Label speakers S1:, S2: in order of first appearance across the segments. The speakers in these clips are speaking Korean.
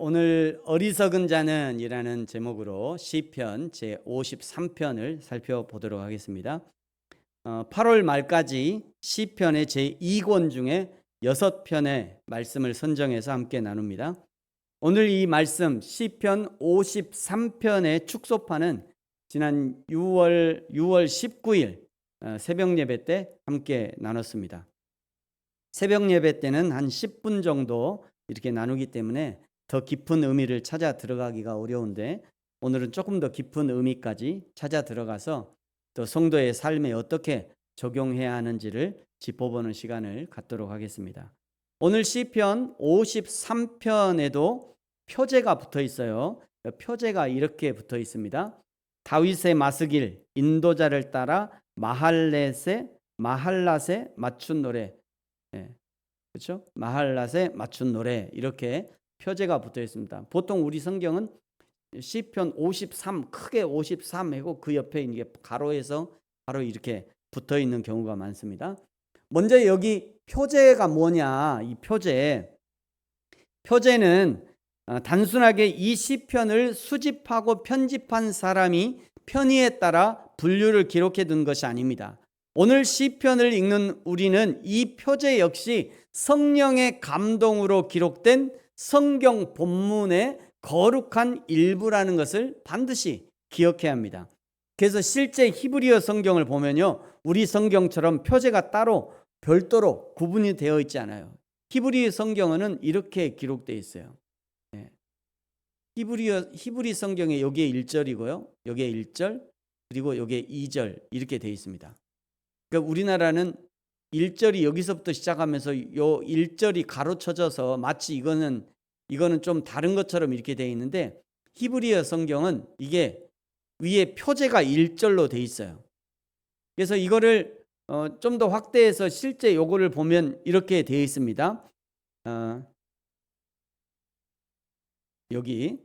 S1: 오늘 어리석은 자는 이라는 제목으로 시편 제53편을 살펴보도록 하겠습니다. 8월 말까지 시편의 제2권 중에 6편의 말씀을 선정해서 함께 나눕니다. 오늘 이 말씀 시편 53편의 축소판은 지난 6월 19일 새벽 예배 때 함께 나눴습니다. 새벽 예배 때는 한 10분 정도 이렇게 나누기 때문에 더 깊은 의미를 찾아 들어가기가 어려운데, 오늘은 조금 더 깊은 의미까지 찾아 들어가서 또 성도의 삶에 어떻게 적용해야 하는지를 짚어보는 시간을 갖도록 하겠습니다. 오늘 시편 53편에도 표제가 붙어 있어요. 표제가 이렇게 붙어 있습니다. 다윗의 마스길 인도자를 따라 마할랏에 맞춘 노래. 그렇죠? 마할랏에 맞춘 노래, 이렇게 표제가 붙어 있습니다. 보통 우리 성경은 시편 53 크게 53하고 그 옆에 이게 가로해서 바로 이렇게 붙어 있는 경우가 많습니다. 먼저 여기 표제가 뭐냐? 이 표제는 단순하게 이 시편을 수집하고 편집한 사람이 편의에 따라 분류를 기록해 둔 것이 아닙니다. 오늘 시편을 읽는 우리는 이 표제 역시 성령의 감동으로 기록된 성경 본문의 거룩한 일부라는 것을 반드시 기억해야 합니다. 그래서 실제 히브리어 성경을 보면요, 우리 성경처럼 표제가 따로 별도로 구분이 되어 있지 않아요. 히브리 성경은 이렇게 기록되어 있어요. 히브리 성경에 여기에 1절이고요, 여기에 1절, 그리고 여기에 2절 이렇게 되어 있습니다. 그러니까 우리나라는 1절이 여기서부터 시작하면서 요 1절이 가로쳐져서 마치 이거는 좀 다른 것처럼 이렇게 되어 있는데, 히브리어 성경은 이게 위에 표제가 1절로 되어 있어요. 그래서 이거를 좀 더 확대해서 실제 요거를 보면 이렇게 되어 있습니다. 여기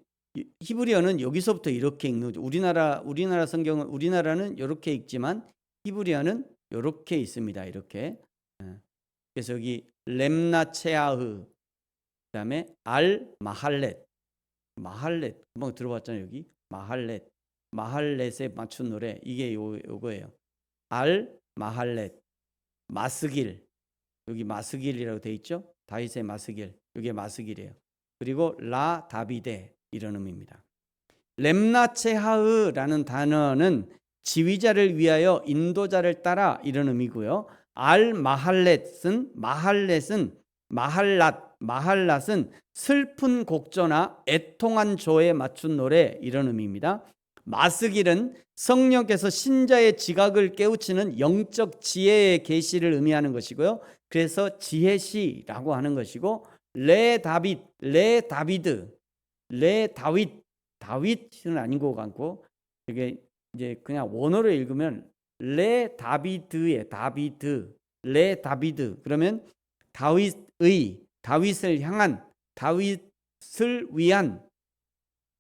S1: 히브리어는 여기서부터 이렇게 읽는 거죠. 우리나라 성경은 우리나라는 이렇게 읽지만 히브리어는 이렇게 있습니다. 이렇게. 그래서 여기 렘나체아흐, 그다음에 알 마할렛 한번 들어봤잖아요. 여기 마할렛에 맞춘 노래, 이게 요거예요. 알 마할렛, 마스길, 여기 마스길이라고 돼 있죠. 다윗의 마스길, 이게 마스길이에요. 그리고 라 다비데, 이런 의미입니다. 렘나체하흐라는 단어는 지휘자를 위하여 인도자를 따라, 이런 의미고요. 알 마할렛은 슬픈 곡조나 애통한 조에 맞춘 노래, 이런 의미입니다. 마스길은 성령께서 신자의 지각을 깨우치는 영적 지혜의 계시를 의미하는 것이고요. 그래서 지혜시라고 하는 것이고, 다윗은 아닌 것 같고, 이게 이제 그냥 원어로 읽으면 다비드, 그러면 다윗을 향한, 다윗을 위한,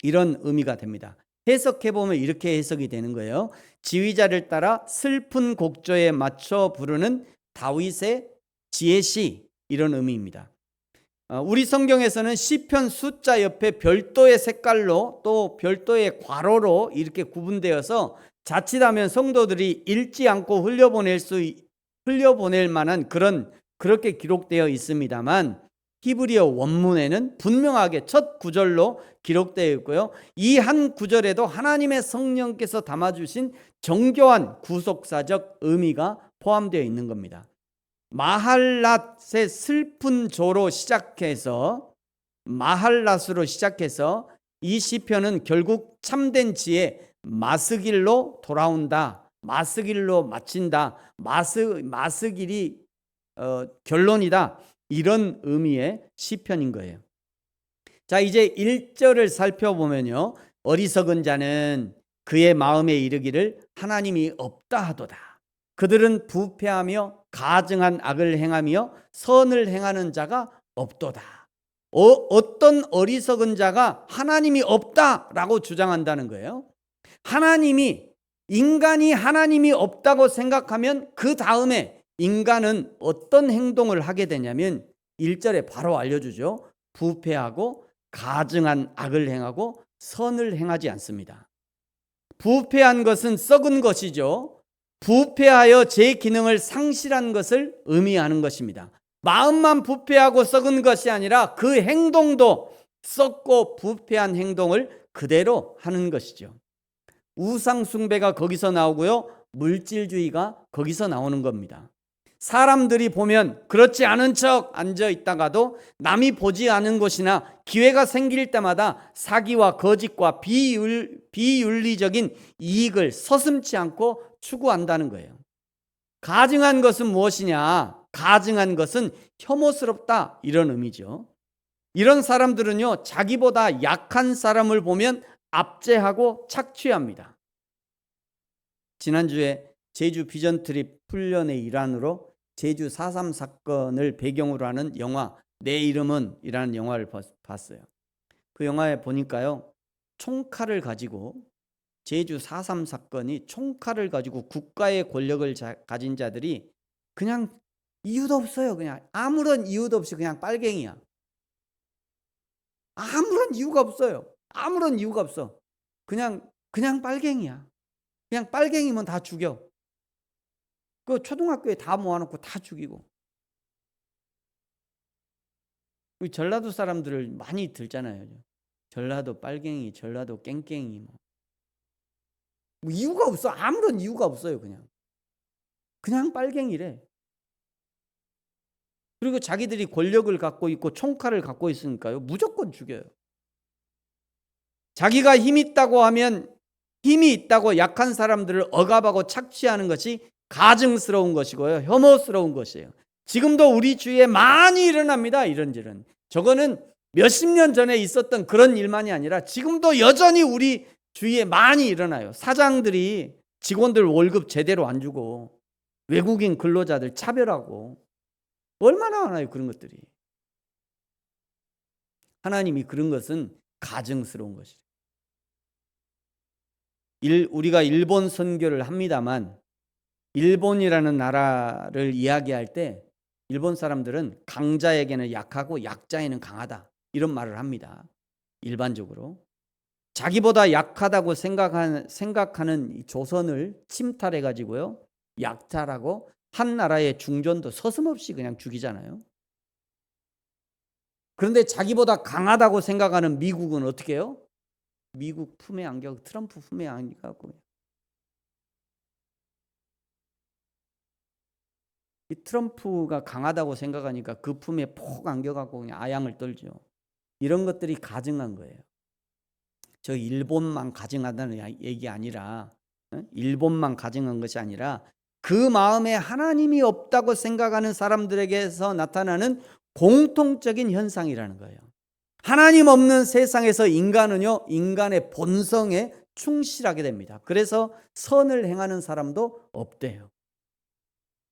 S1: 이런 의미가 됩니다. 해석해보면 이렇게 해석이 되는 거예요. 지휘자를 따라 슬픈 곡조에 맞춰 부르는 다윗의 지혜시, 이런 의미입니다. 우리 성경에서는 시편 숫자 옆에 별도의 색깔로 또 별도의 괄호로 이렇게 구분되어서 자칫하면 성도들이 읽지 않고 흘려보낼 만한 그렇게 기록되어 있습니다만, 히브리어 원문에는 분명하게 첫 구절로 기록되어 있고요. 이 한 구절에도 하나님의 성령께서 담아주신 정교한 구속사적 의미가 포함되어 있는 겁니다. 마할랏의 슬픈 조로 시작해서 이 시편은 결국 참된 지혜 마스길로 돌아온다, 마스길로 마친다, 마스길이 결론이다, 이런 의미의 시편인 거예요. 자, 이제 1절을 살펴보면요, 어리석은 자는 그의 마음에 이르기를 하나님이 없다 하도다. 그들은 부패하며 가증한 악을 행하며 선을 행하는 자가 없도다. 어떤 어리석은 자가 하나님이 없다라고 주장한다는 거예요. 인간이 하나님이 없다고 생각하면 그 다음에 인간은 어떤 행동을 하게 되냐면 1절에 바로 알려주죠. 부패하고 가증한 악을 행하고 선을 행하지 않습니다. 부패한 것은 썩은 것이죠. 부패하여 제 기능을 상실한 것을 의미하는 것입니다. 마음만 부패하고 썩은 것이 아니라 그 행동도 썩고 부패한 행동을 그대로 하는 것이죠. 우상 숭배가 거기서 나오고요. 물질주의가 거기서 나오는 겁니다. 사람들이 보면 그렇지 않은 척 앉아 있다가도 남이 보지 않은 곳이나 기회가 생길 때마다 사기와 거짓과 비윤리적인 이익을 서슴지 않고 추구한다는 거예요. 가증한 것은 무엇이냐? 가증한 것은 혐오스럽다, 이런 의미죠. 이런 사람들은요, 자기보다 약한 사람을 보면 압제하고 착취합니다. 지난주에 제주 비전 트립 훈련의 일환으로 제주 4.3 사건을 배경으로 하는 영화 내 이름은 이라는 영화를 봤어요. 그 영화에 보니까요, 총칼을 가지고 제주 4.3 사건이 총칼을 가지고 국가의 권력을 가진 자들이 그냥 이유도 없어요. 그냥 아무런 이유도 없이 그냥 빨갱이야. 아무런 이유가 없어요. 아무런 이유가 없어. 그냥 빨갱이야. 그냥 빨갱이면 다 죽여. 그 초등학교에 다 모아놓고 다 죽이고. 전라도 사람들을 많이 들잖아요. 전라도 빨갱이, 전라도 깽깽이. 뭐 이유가 없어. 아무런 이유가 없어요. 그냥 빨갱이래. 그리고 자기들이 권력을 갖고 있고 총칼을 갖고 있으니까요, 무조건 죽여요. 자기가 힘 있다고 하면 힘이 있다고 약한 사람들을 억압하고 착취하는 것이 가증스러운 것이고요, 혐오스러운 것이에요. 지금도 우리 주위에 많이 일어납니다. 이런저런. 저거는 몇십 년 전에 있었던 그런 일만이 아니라 지금도 여전히 우리 주위에 많이 일어나요. 사장들이 직원들 월급 제대로 안 주고 외국인 근로자들 차별하고 얼마나 많아요, 그런 것들이. 하나님이 그런 것은 가증스러운 것이죠. 우리가 일본 선교를 합니다만 일본이라는 나라를 이야기할 때 일본 사람들은 강자에게는 약하고 약자에는 강하다, 이런 말을 합니다. 일반적으로 자기보다 약하다고 생각하는 이 조선을 침탈해 가지고요, 약자라고 한 나라의 중전도 서슴없이 그냥 죽이잖아요. 그런데 자기보다 강하다고 생각하는 미국은 어떻게 해요? 미국 품에 안겨고 트럼프 품에 안겨고 이 트럼프가 강하다고 생각하니까 그 품에 폭 안겨갖고 그냥 아양을 떨죠. 이런 것들이 가증한 거예요. 저 일본만 가증하다는 얘기 아니라, 일본만 가증한 것이 아니라 그 마음에 하나님이 없다고 생각하는 사람들에게서 나타나는 공통적인 현상이라는 거예요. 하나님 없는 세상에서 인간은요, 인간의 본성에 충실하게 됩니다. 그래서 선을 행하는 사람도 없대요.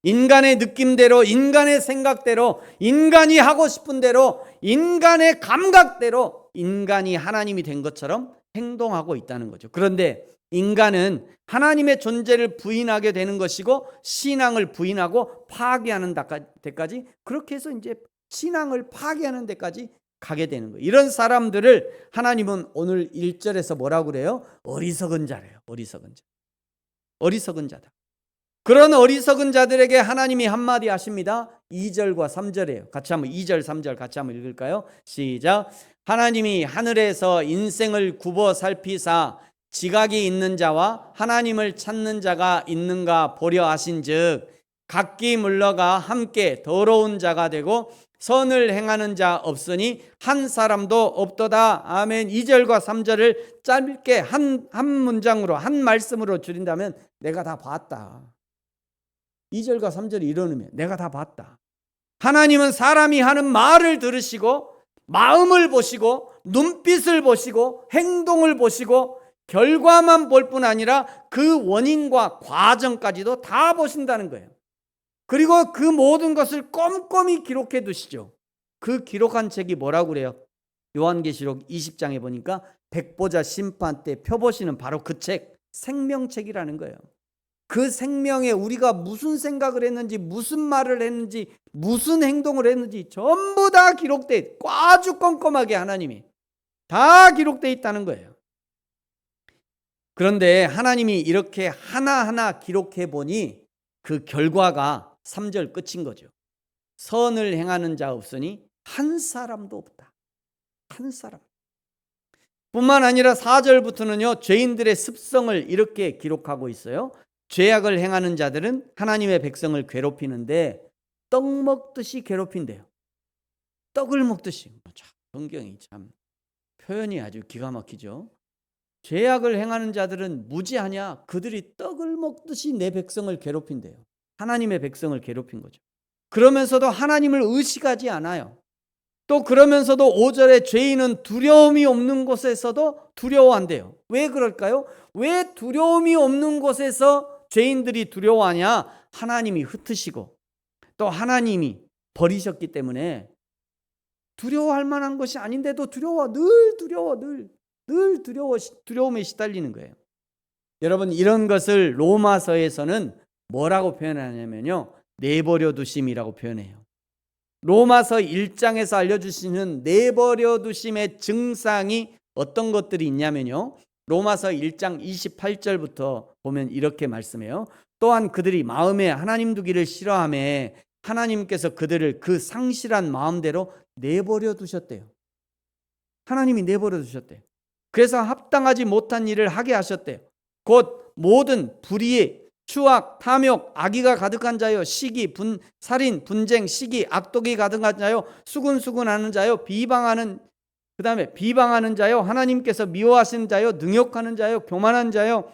S1: 인간의 느낌대로, 인간의 생각대로, 인간이 하고 싶은 대로, 인간의 감각대로 인간이 하나님이 된 것처럼 행동하고 있다는 거죠. 그런데 인간은 하나님의 존재를 부인하게 되는 것이고 신앙을 부인하고 파괴하는 데까지, 그렇게 해서 이제 신앙을 파괴하는 데까지 가게 되는 거예요. 이런 사람들을 하나님은 오늘 1절에서 뭐라고 그래요? 어리석은 자래요. 어리석은 자다. 그런 어리석은 자들에게 하나님이 한마디 하십니다. 2절과 3절이에요. 같이 한번 2절 3절 같이 한번 읽을까요? 시작. 하나님이 하늘에서 인생을 굽어 살피사 지각이 있는 자와 하나님을 찾는 자가 있는가 보려 하신즉 각기 물러가 함께 더러운 자가 되고 선을 행하는 자 없으니 한 사람도 없도다. 아멘. 2절과 3절을 짧게 한 문장으로, 한 말씀으로 줄인다면 내가 다 봤다. 2절과 3절이 이런 의미예요. 내가 다 봤다. 하나님은 사람이 하는 말을 들으시고 마음을 보시고 눈빛을 보시고 행동을 보시고 결과만 볼 뿐 아니라 그 원인과 과정까지도 다 보신다는 거예요. 그리고 그 모든 것을 꼼꼼히 기록해 두시죠. 그 기록한 책이 뭐라고 그래요? 요한계시록 20장에 보니까 백보자 심판 때 펴보시는 바로 그 책, 생명책이라는 거예요. 그 생명에 우리가 무슨 생각을 했는지, 무슨 말을 했는지, 무슨 행동을 했는지 전부 다 기록돼 있고, 아주 꼼꼼하게 하나님이 다 기록돼 있다는 거예요. 그런데 하나님이 이렇게 하나하나 기록해 보니 그 결과가 3절 끝인 거죠. 선을 행하는 자 없으니 한 사람도 없다. 한 사람. 뿐만 아니라 4절부터는요, 죄인들의 습성을 이렇게 기록하고 있어요. 죄악을 행하는 자들은 하나님의 백성을 괴롭히는데 떡 먹듯이 괴롭힌대요. 떡을 먹듯이. 성경이 참 표현이 아주 기가 막히죠. 죄악을 행하는 자들은 무지하냐? 그들이 떡을 먹듯이 내 백성을 괴롭힌대요. 하나님의 백성을 괴롭힌 거죠. 그러면서도 하나님을 의식하지 않아요. 또 그러면서도 5절에 죄인은 두려움이 없는 곳에서도 두려워한대요. 왜 그럴까요? 왜 두려움이 없는 곳에서 죄인들이 두려워하냐? 하나님이 흩으시고 또 하나님이 버리셨기 때문에 두려워할 만한 것이 아닌데도 두려워. 늘 두려워. 늘 두려움에 시달리는 거예요. 여러분, 이런 것을 로마서에서는 뭐라고 표현하냐면요, 내버려 두심이라고 표현해요. 로마서 1장에서 알려주시는 내버려 두심의 증상이 어떤 것들이 있냐면요, 로마서 1장 28절부터 보면 이렇게 말씀해요. 또한 그들이 마음에 하나님 두기를 싫어하며 하나님께서 그들을 그 상실한 마음대로 내버려 두셨대요. 하나님이 내버려 두셨대요. 그래서 합당하지 못한 일을 하게 하셨대요. 곧 모든 불의, 추악, 탐욕, 악의가 가득한 자요, 시기, 살인, 분쟁, 시기, 악독이 가득한 자요, 수군수군하는 자요, 비방하는 자요, 하나님께서 미워하시는 자요, 능욕하는 자요, 교만한 자요,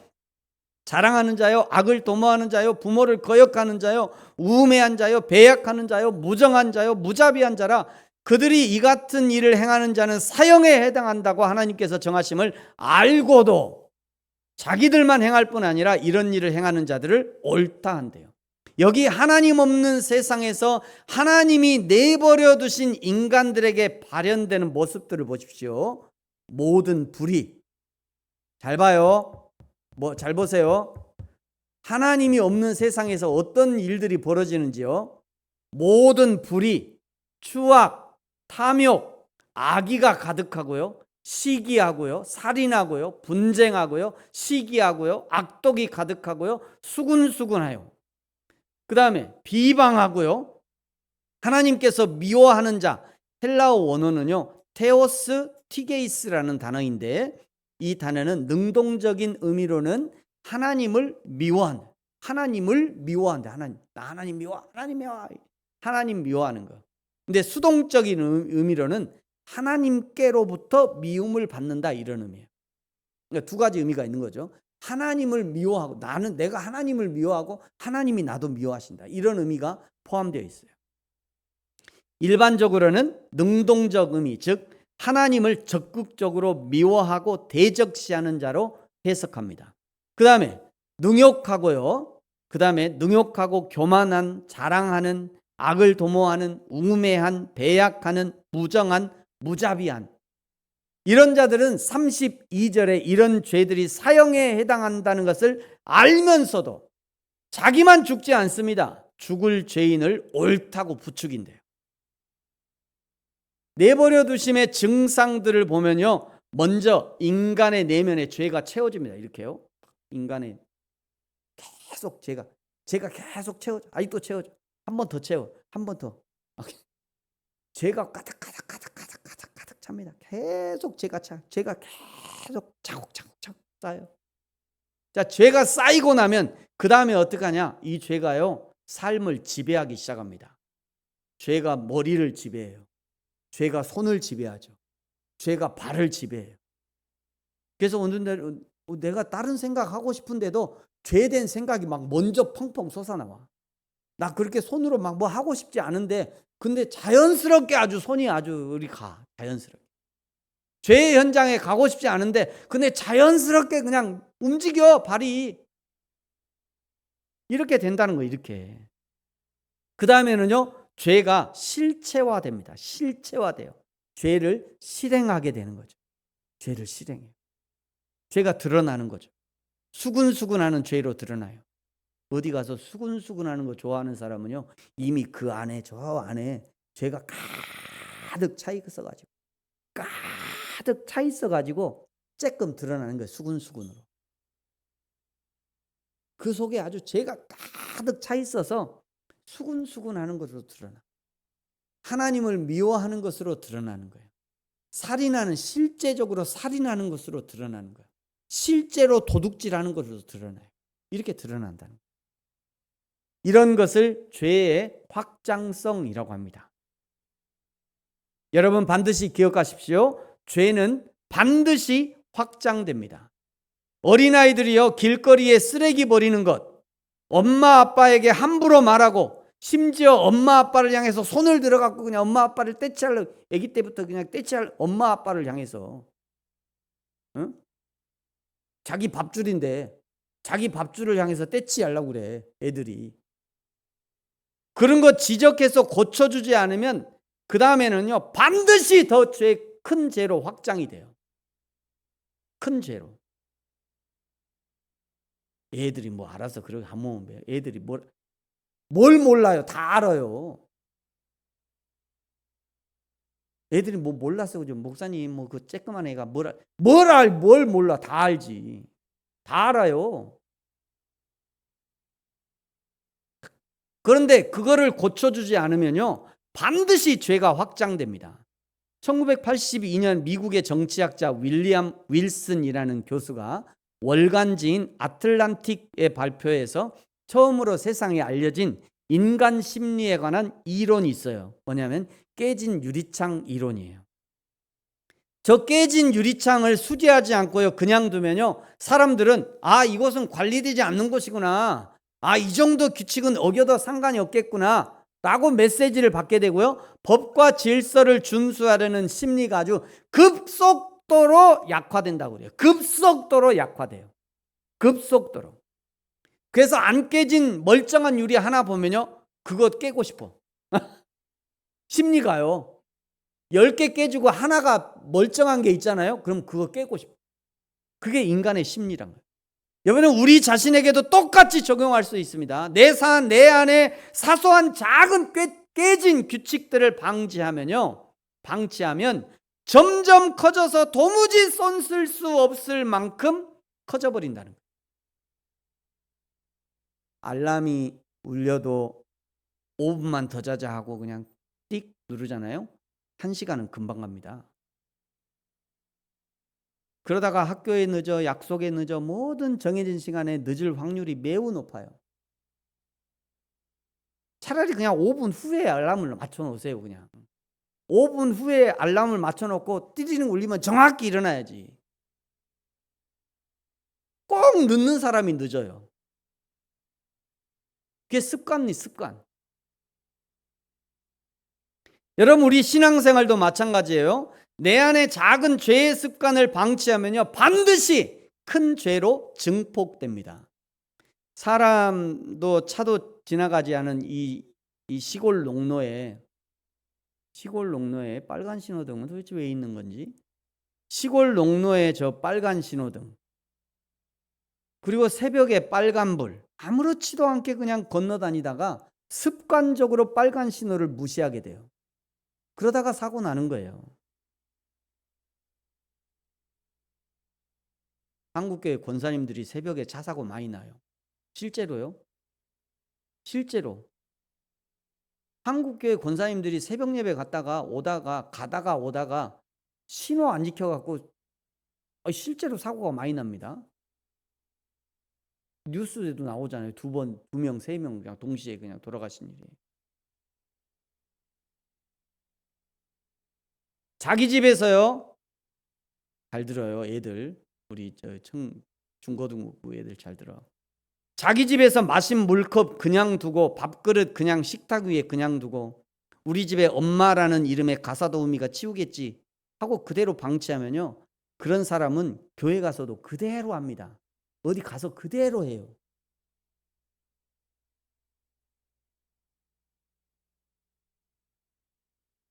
S1: 자랑하는 자요, 악을 도모하는 자요, 부모를 거역하는 자요, 우매한 자요, 배약하는 자요, 무정한 자요, 무자비한 자라. 그들이 이 같은 일을 행하는 자는 사형에 해당한다고 하나님께서 정하심을 알고도 자기들만 행할 뿐 아니라 이런 일을 행하는 자들을 옳다 한대요. 여기 하나님 없는 세상에서 하나님이 내버려 두신 인간들에게 발현되는 모습들을 보십시오. 모든 불의. 잘 봐요. 잘 보세요. 하나님이 없는 세상에서 어떤 일들이 벌어지는지요. 모든 불의, 추악, 탐욕, 악의가 가득하고요, 시기하고요, 살인하고요, 분쟁하고요, 시기하고요, 악독이 가득하고요, 수군수군하요. 그 다음에 비방하고요, 하나님께서 미워하는 자. 헬라어 원어는요, 테오스 티게이스라는 단어인데 이 단어는 능동적인 의미로는 하나님을 미워한다. 하나님을 미워한다. 하나님 미워하는 거. 근데 수동적인 의미로는 하나님께로부터 미움을 받는다, 이런 의미예요. 그러니까 두 가지 의미가 있는 거죠. 하나님을 미워하고, 내가 하나님을 미워하고 하나님이 나도 미워하신다, 이런 의미가 포함되어 있어요. 일반적으로는 능동적 의미, 즉 하나님을 적극적으로 미워하고 대적시하는 자로 해석합니다. 그 다음에 능욕하고 교만한, 자랑하는, 악을 도모하는, 우매한, 배약하는, 무정한, 무자비한, 이런 자들은 32절에 이런 죄들이 사형에 해당한다는 것을 알면서도 자기만 죽지 않습니다. 죽을 죄인을 옳다고 부추긴대요. 내버려 두심의 증상들을 보면요, 먼저 인간의 내면에 죄가 채워집니다. 이렇게요. 인간의 계속 죄가 계속 채워져. 아직도 채워져. 한 번 더 채워. 한 번 더. 죄가 가득 찹니다. 계속 죄가 계속 차곡차곡 쌓여요. 자, 죄가 쌓이고 나면 그 다음에 어떻게 하냐? 이 죄가요, 삶을 지배하기 시작합니다. 죄가 머리를 지배해요. 죄가 손을 지배하죠. 죄가 발을 지배해요. 그래서 오늘 내가 다른 생각하고 싶은데도 죄된 생각이 막 먼저 펑펑 솟아나와. 나 그렇게 손으로 막 뭐 하고 싶지 않은데, 근데 자연스럽게 손이 우리 가. 자연스럽게. 죄의 현장에 가고 싶지 않은데, 근데 자연스럽게 그냥 움직여, 발이. 이렇게 된다는 거예요, 이렇게. 그 다음에는요, 죄가 실체화됩니다. 실체화돼요. 죄를 실행하게 되는 거죠. 죄를 실행해요. 죄가 드러나는 거죠. 수군수군하는 죄로 드러나요. 어디 가서 수근수근하는 거 좋아하는 사람은요, 이미 그 안에, 저 안에 죄가 가득 차 있어가지고 쬐끔 드러나는 거예요. 수근수근으로. 그 속에 아주 죄가 가득 차 있어서 수근수근하는 것으로 드러나. 하나님을 미워하는 것으로 드러나는 거예요. 살인하는, 실제적으로 살인하는 것으로 드러나는 거예요. 실제로 도둑질하는 것으로 드러나요. 이렇게 드러난다는 거예요. 이런 것을 죄의 확장성이라고 합니다. 여러분 반드시 기억하십시오. 죄는 반드시 확장됩니다. 어린아이들이요, 길거리에 쓰레기 버리는 것, 엄마 아빠에게 함부로 말하고, 심지어 엄마 아빠를 향해서 손을 들어갖고 그냥 엄마 아빠를 떼치하려고, 아기 때부터 그냥 떼치할 엄마 아빠를 향해서, 응? 자기 밥줄인데 자기 밥줄을 향해서 떼치하려고 그래, 애들이. 그런 거 지적해서 고쳐주지 않으면 그 다음에는요, 반드시 더 큰 죄로 확장이 돼요. 큰 죄로. 애들이 뭐 알아서 그렇게 한 몸은 배요. 애들이 뭘 몰라요. 다 알아요. 애들이 뭐 몰랐어. 그죠? 목사님, 뭐 그 쬐끄만 애가 뭘 몰라. 다 알지. 다 알아요. 그런데 그거를 고쳐주지 않으면요, 반드시 죄가 확장됩니다. 1982년 미국의 정치학자 윌리엄 윌슨이라는 교수가 월간지인 아틀란틱의 발표에서 처음으로 세상에 알려진 인간 심리에 관한 이론이 있어요. 뭐냐면 깨진 유리창 이론이에요. 저 깨진 유리창을 수리하지 않고요, 그냥 두면요, 사람들은 이것은 관리되지 않는 것이구나, 이 정도 규칙은 어겨도 상관이 없겠구나 라고 메시지를 받게 되고요, 법과 질서를 준수하려는 심리가 아주 급속도로 약화된다고 그래요. 급속도로 약화돼요. 급속도로. 그래서 안 깨진 멀쩡한 유리 하나 보면요, 그거 깨고 싶어. 심리가요. 10개 깨지고 하나가 멀쩡한 게 있잖아요. 그럼 그거 깨고 싶어. 그게 인간의 심리란 거예요. 여러분, 우리 자신에게도 똑같이 적용할 수 있습니다. 내 안에 사소한 작은 깨진 규칙들을 방치하면 점점 커져서 도무지 손 쓸 수 없을 만큼 커져버린다는 거예요. 알람이 울려도 5분만 더 자자 하고 그냥 띡 누르잖아요. 1시간은 금방 갑니다. 그러다가 학교에 늦어, 약속에 늦어, 모든 정해진 시간에 늦을 확률이 매우 높아요. 차라리 그냥 5분 후에 알람을 맞춰 놓으세요. 그냥 5분 후에 알람을 맞춰 놓고 띠리링 울리면 정확히 일어나야지. 꼭 늦는 사람이 늦어요. 그게 습관. 여러분, 우리 신앙생활도 마찬가지예요. 내 안에 작은 죄의 습관을 방치하면요, 반드시 큰 죄로 증폭됩니다. 사람도 차도 지나가지 않은 이 시골 농로에 빨간 신호등은 도대체 왜 있는 건지, 시골 농로에 저 빨간 신호등, 그리고 새벽에 빨간불, 아무렇지도 않게 그냥 건너다니다가 습관적으로 빨간 신호를 무시하게 돼요. 그러다가 사고 나는 거예요. 한국교회 권사님들이 새벽에 차 사고 많이 나요. 실제로요. 실제로. 한국교회 권사님들이 새벽 예배 가다가 오다가 신호 안 지켜갖고 실제로 사고가 많이 납니다. 뉴스에도 나오잖아요. 2번, 2명, 3명 그냥 동시에 그냥 돌아가신 일이. 자기 집에서요. 잘 들어요, 애들. 우리 중고등부 애들 잘 들어. 자기 집에서 마신 물컵 그냥 두고, 밥그릇 그냥 식탁 위에 그냥 두고, 우리 집에 엄마라는 이름의 가사도우미가 치우겠지 하고 그대로 방치하면요, 그런 사람은 교회 가서도 그대로 합니다. 어디 가서 그대로 해요.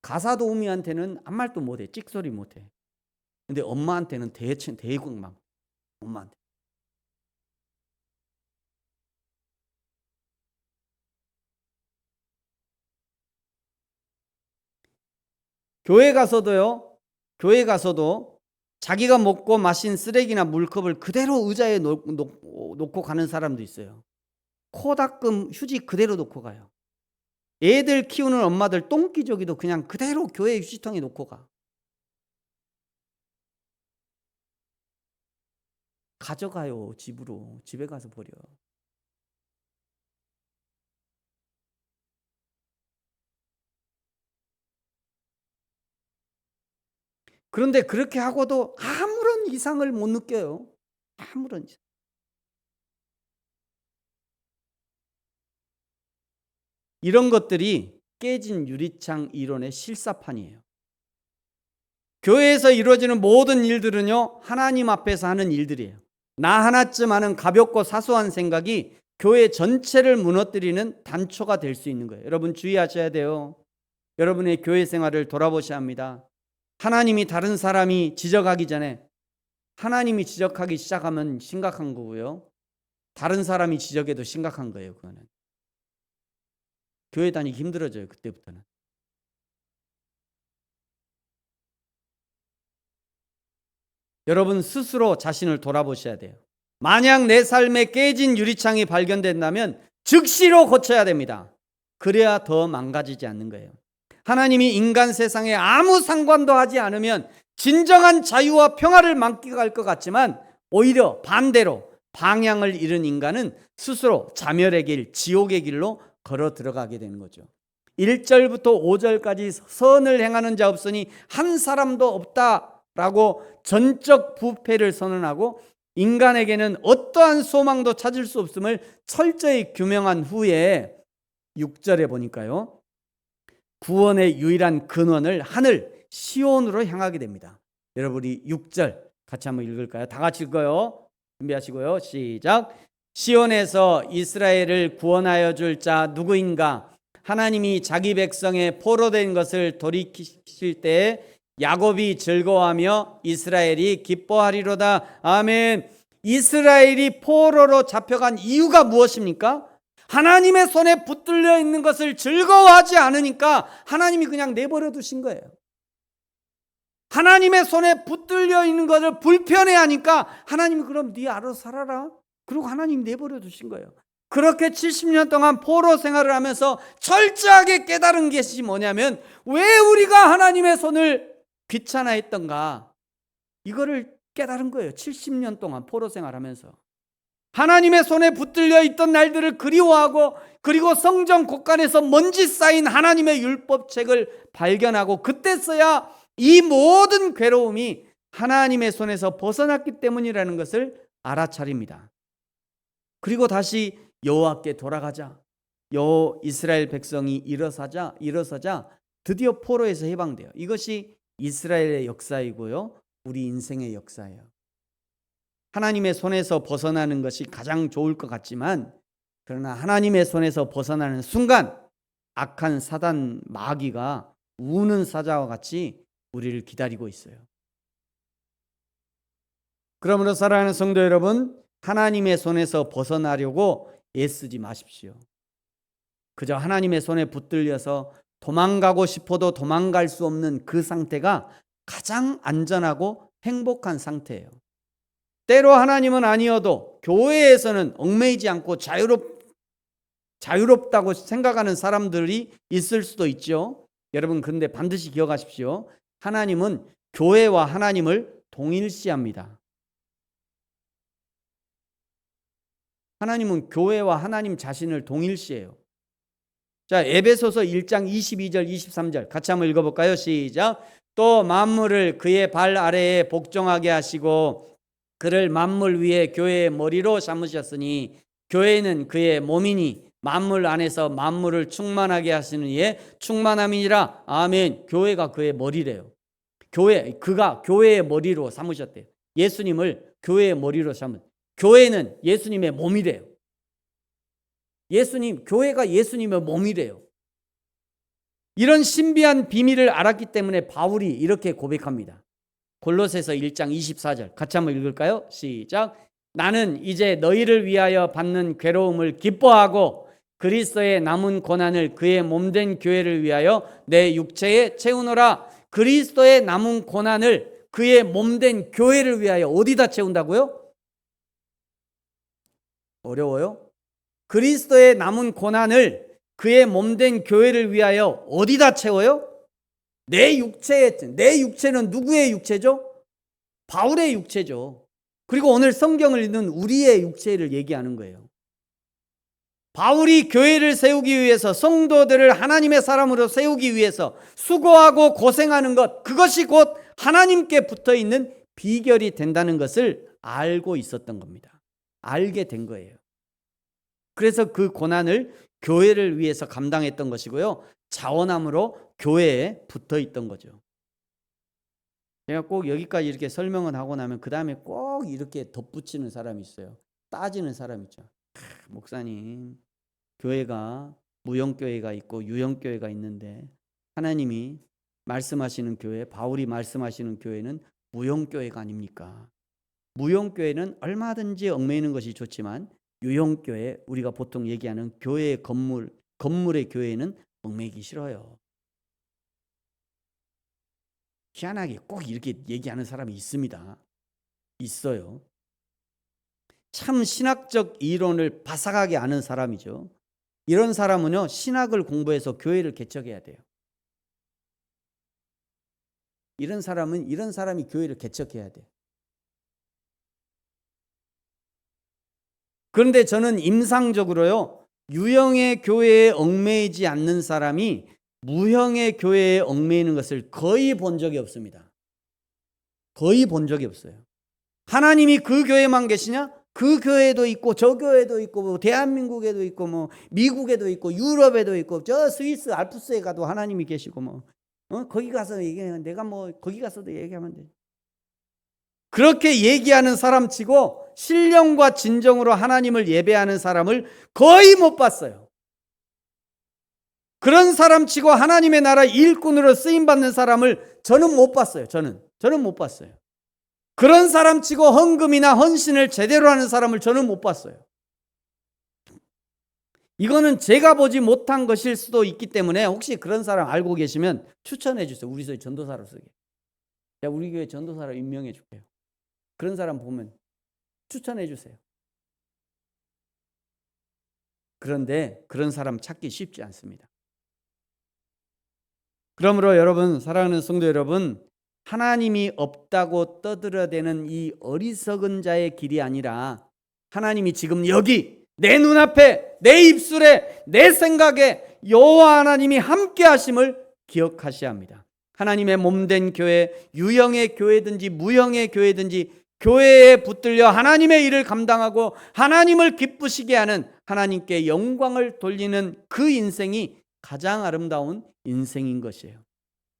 S1: 가사도우미한테는 아무 말도 못해. 찍소리 못해. 근데 엄마한테는 대국 막 엄마한테. 교회 가서도요. 교회 가서도 자기가 먹고 마신 쓰레기나 물컵을 그대로 의자에 놓고 가는 사람도 있어요. 코 닦음 휴지 그대로 놓고 가요. 애들 키우는 엄마들 똥기저귀도 그냥 그대로 교회 휴지통에 놓고 가. 가져가요. 집으로. 집에 가서 버려. 그런데 그렇게 하고도 아무런 이상을 못 느껴요. 아무런 이상. 이런 것들이 깨진 유리창 이론의 실사판이에요. 교회에서 이루어지는 모든 일들은요, 하나님 앞에서 하는 일들이에요. 나 하나쯤 하는 가볍고 사소한 생각이 교회 전체를 무너뜨리는 단초가 될 수 있는 거예요. 여러분 주의하셔야 돼요. 여러분의 교회 생활을 돌아보셔야 합니다. 하나님이 다른 사람이 지적하기 전에 하나님이 지적하기 시작하면 심각한 거고요. 다른 사람이 지적해도 심각한 거예요. 그거는. 교회 다니기 힘들어져요. 그때부터는. 여러분 스스로 자신을 돌아보셔야 돼요. 만약 내 삶에 깨진 유리창이 발견된다면 즉시로 고쳐야 됩니다. 그래야 더 망가지지 않는 거예요. 하나님이 인간 세상에 아무 상관도 하지 않으면 진정한 자유와 평화를 만끽할 것 같지만 오히려 반대로 방향을 잃은 인간은 스스로 자멸의 길, 지옥의 길로 걸어 들어가게 되는 거죠. 1절부터 5절까지 선을 행하는 자 없으니 한 사람도 없다라고 전적 부패를 선언하고 인간에게는 어떠한 소망도 찾을 수 없음을 철저히 규명한 후에 6절에 보니까요, 구원의 유일한 근원을 하늘 시온으로 향하게 됩니다. 여러분이 6절 같이 한번 읽을까요? 다 같이 읽어요. 준비하시고요. 시작. 시온에서 이스라엘을 구원하여 줄 자 누구인가? 하나님이 자기 백성의 포로된 것을 돌이키실 때 야곱이 즐거워하며 이스라엘이 기뻐하리로다. 아멘. 이스라엘이 포로로 잡혀간 이유가 무엇입니까? 하나님의 손에 붙들려 있는 것을 즐거워하지 않으니까 하나님이 그냥 내버려 두신 거예요. 하나님의 손에 붙들려 있는 것을 불편해하니까 하나님이 그럼 네 알아서 살아라. 그리고 하나님 내버려 두신 거예요. 그렇게 70년 동안 포로 생활을 하면서 철저하게 깨달은 것이 뭐냐면 왜 우리가 하나님의 손을 귀찮아했던가, 이거를 깨달은 거예요. 70년 동안 포로 생활하면서 하나님의 손에 붙들려 있던 날들을 그리워하고, 그리고 성전 곳간에서 먼지 쌓인 하나님의 율법책을 발견하고, 그때서야 이 모든 괴로움이 하나님의 손에서 벗어났기 때문이라는 것을 알아차립니다. 그리고 다시 여호와께 돌아가자. 이스라엘 백성이 일어서자 드디어 포로에서 해방돼요. 이것이 이스라엘의 역사이고요, 우리 인생의 역사예요. 하나님의 손에서 벗어나는 것이 가장 좋을 것 같지만, 그러나 하나님의 손에서 벗어나는 순간 악한 사단 마귀가 우는 사자와 같이 우리를 기다리고 있어요. 그러므로 사랑하는 성도 여러분, 하나님의 손에서 벗어나려고 애쓰지 마십시오. 그저 하나님의 손에 붙들려서 도망가고 싶어도 도망갈 수 없는 그 상태가 가장 안전하고 행복한 상태예요. 때로 하나님은 아니어도 교회에서는 얽매이지 않고 자유롭다고 생각하는 사람들이 있을 수도 있죠. 여러분, 그런데 반드시 기억하십시오. 하나님은 교회와 하나님을 동일시합니다. 하나님은 교회와 하나님 자신을 동일시해요. 자, 에베소서 1장 22절 23절 같이 한번 읽어볼까요? 시작. 또 만물을 그의 발 아래에 복종하게 하시고 그를 만물 위에 교회의 머리로 삼으셨으니 교회는 그의 몸이니 만물 안에서 만물을 충만하게 하시는 이의 충만함이니라. 아멘. 교회가 그의 머리래요. 그가 교회의 머리로 삼으셨대요. 예수님을 교회의 머리로 삼은. 교회는 예수님의 몸이래요. 교회가 예수님의 몸이래요. 이런 신비한 비밀을 알았기 때문에 바울이 이렇게 고백합니다. 골로새서 1장 24절 같이 한번 읽을까요? 시작. 나는 이제 너희를 위하여 받는 괴로움을 기뻐하고 그리스도의 남은 고난을 그의 몸된 교회를 위하여 내 육체에 채우노라. 그리스도의 남은 고난을 그의 몸된 교회를 위하여 어디다 채운다고요? 어려워요? 그리스도의 남은 고난을 그의 몸된 교회를 위하여 어디다 채워요? 내 육체는 누구의 육체죠? 바울의 육체죠. 그리고 오늘 성경을 읽는 우리의 육체를 얘기하는 거예요. 바울이 교회를 세우기 위해서, 성도들을 하나님의 사람으로 세우기 위해서 수고하고 고생하는 것, 그것이 곧 하나님께 붙어 있는 비결이 된다는 것을 알고 있었던 겁니다. 알게 된 거예요. 그래서 그 고난을 교회를 위해서 감당했던 것이고요, 자원함으로 교회에 붙어 있던 거죠. 제가 꼭 여기까지 이렇게 설명을 하고 나면 그 다음에 꼭 이렇게 덧붙이는 사람이 있어요. 따지는 사람 있죠. 목사님, 교회가 무형교회가 있고 유형교회가 있는데 하나님이 말씀하시는 교회, 바울이 말씀하시는 교회는 무형교회가 아닙니까? 무형교회는 얼마든지 얽매이는 것이 좋지만 유형교회, 우리가 보통 얘기하는 교회의 건물의 교회는 얽매이기 싫어요. 희한하게 꼭 이렇게 얘기하는 사람이 있습니다. 있어요. 참 신학적 이론을 바삭하게 아는 사람이죠. 이런 사람은요, 신학을 공부해서 교회를 개척해야 돼요. 이런 사람이 교회를 개척해야 돼요. 그런데 저는 임상적으로요, 유형의 교회에 얽매이지 않는 사람이 무형의 교회에 얽매이는 것을 거의 본 적이 없습니다. 거의 본 적이 없어요. 하나님이 그 교회만 계시냐? 그 교회도 있고 저 교회도 있고 뭐 대한민국에도 있고 뭐 미국에도 있고 유럽에도 있고 저 스위스 알프스에 가도 하나님이 계시고 뭐 거기 가서 얘기하면 내가 뭐 거기 가서도 얘기하면 돼. 그렇게 얘기하는 사람치고 신령과 진정으로 하나님을 예배하는 사람을 거의 못 봤어요. 그런 사람치고 하나님의 나라 일꾼으로 쓰임받는 사람을 저는 못 봤어요. 저는 못 봤어요. 그런 사람치고 헌금이나 헌신을 제대로 하는 사람을 저는 못 봤어요. 이거는 제가 보지 못한 것일 수도 있기 때문에 혹시 그런 사람 알고 계시면 추천해 주세요. 우리 교회 전도사로 쓰게. 제가 우리 교회 전도사로 임명해 줄게요. 그런 사람 보면 추천해 주세요. 그런데 그런 사람 찾기 쉽지 않습니다. 그러므로 여러분, 사랑하는 성도 여러분, 하나님이 없다고 떠들어대는 이 어리석은 자의 길이 아니라 하나님이 지금 여기 내 눈앞에, 내 입술에, 내 생각에 여호와 하나님이 함께 하심을 기억하셔야 합니다. 하나님의 몸된 교회, 유형의 교회든지 무형의 교회든지 교회에 붙들려 하나님의 일을 감당하고 하나님을 기쁘시게 하는, 하나님께 영광을 돌리는 그 인생이 가장 아름다운 인생인 것이에요.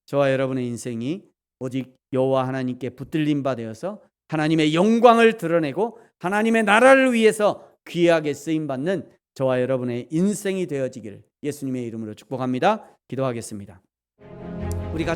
S1: 저와 여러분의 인생이 오직 여호와 하나님께 붙들림 바 되어서 하나님의 영광을 드러내고 하나님의 나라를 위해서 귀하게 쓰임받는 저와 여러분의 인생이 되어지기를 예수님의 이름으로 축복합니다. 기도하겠습니다. 우리가